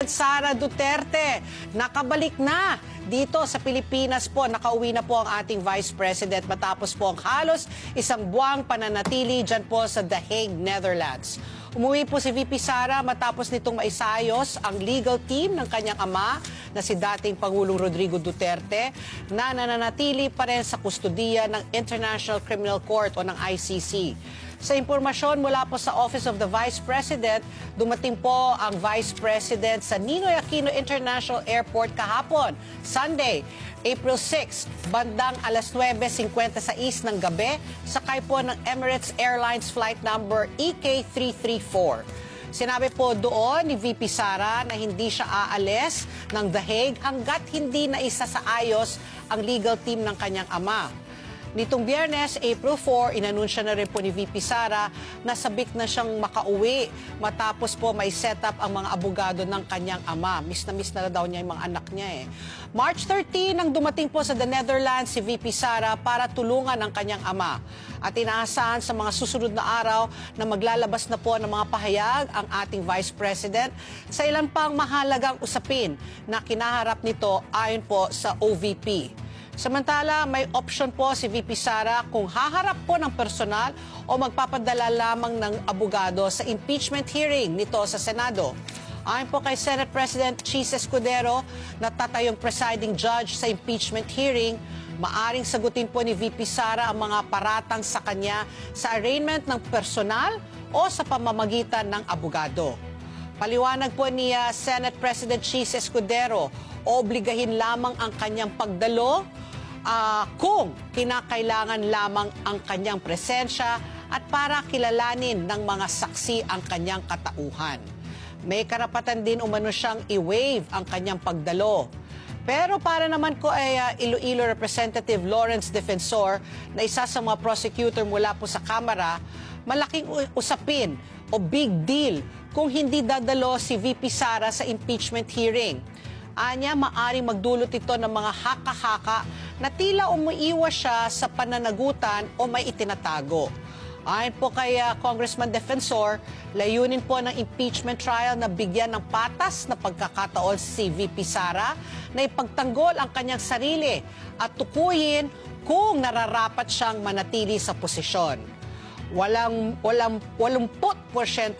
Sara Duterte, nakabalik na dito sa Pilipinas po. Nakauwi na po ang ating Vice President matapos po ang halos isang buwang pananatili dyan po sa The Hague, Netherlands. Umuwi po si VP Sara matapos nitong maisayos ang legal team ng kanyang ama na si dating Pangulong Rodrigo Duterte na nananatili pa rin sa kustudiya ng International Criminal Court o ng ICC. Sa impormasyon mula po sa Office of the Vice President, dumating po ang Vice President sa Ninoy Aquino International Airport kahapon, Sunday, April 6, bandang alas 9:56 ng gabi, sakay po ng Emirates Airlines flight number EK334. Sinabi po doon ni VP Sara na hindi siya aalis ng The Hague hanggat hindi na isasaayos ang legal team ng kanyang ama. Nitong Biyernes, April 4, inanunsya na rin po ni VP Sara na sabik na siyang makauwi matapos po may set up ang mga abogado ng kanyang ama. Miss na daw niya yung mga anak niya eh. March 13, nang dumating po sa The Netherlands si VP Sara para tulungan ang kanyang ama. At inaasahan sa mga susunod na araw na maglalabas na po ng mga pahayag ang ating Vice President sa ilan pang mahalagang usapin na kinaharap nito ayon po sa OVP. Samantala, may option po si VP Sara kung haharap po ng personal o magpapadala lamang ng abogado sa impeachment hearing nito sa Senado. Ayon po kay Senate President Chis Escudero, natatayong presiding judge sa impeachment hearing, maaring sagutin po ni VP Sara ang mga paratang sa kanya sa arraignment ng personal o sa pamamagitan ng abogado. Paliwanag po ni Senate President Chis Escudero, obligahin lamang ang kanyang pagdalo kung kinakailangan lamang ang kanyang presensya at para kilalanin ng mga saksi ang kanyang katauhan. May karapatan din umano siyang i-waive ang kanyang pagdalo. Pero para naman ko ay Iloilo Representative Lawrence Defensor na isa sa mga prosecutor mula po sa Kamara, malaking usapin o big deal kung hindi dadalo si VP Sara sa impeachment hearing. Anya, maaring magdulot ito ng mga haka-haka na tila umuiwas siya sa pananagutan o may itinatago. Ayon po kay Congressman Defensor, layunin po ng impeachment trial na bigyan ng patas na pagkakataon si VP Sara na ipagtanggol ang kanyang sarili at tukuyin kung nararapat siyang manatili sa posisyon. 80%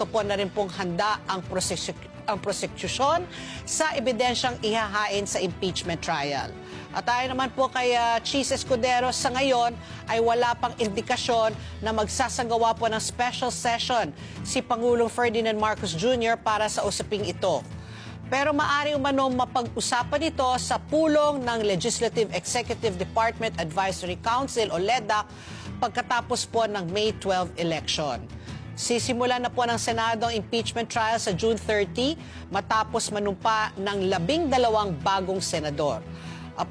po na rin pong handa ang prosecution sa ebidensyang ihahain sa impeachment trial. At ayon naman po kay Chis Escudero, sa ngayon ay wala pang indikasyon na magsasagawa po ng special session si Pangulong Ferdinand Marcos Jr. para sa usaping ito. Pero maaari umano mapag-usapan ito sa pulong ng Legislative Executive Department Advisory Council o LEDAC pagkatapos po ng May 12 election. Sisimulan na po ng Senado ang impeachment trial sa June 30 matapos manumpa ng 12 bagong senador.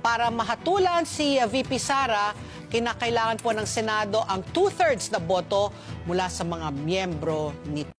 Para mahatulan si VP Sara, kinakailangan po ng Senado ang 2/3 na boto mula sa mga miyembro nito.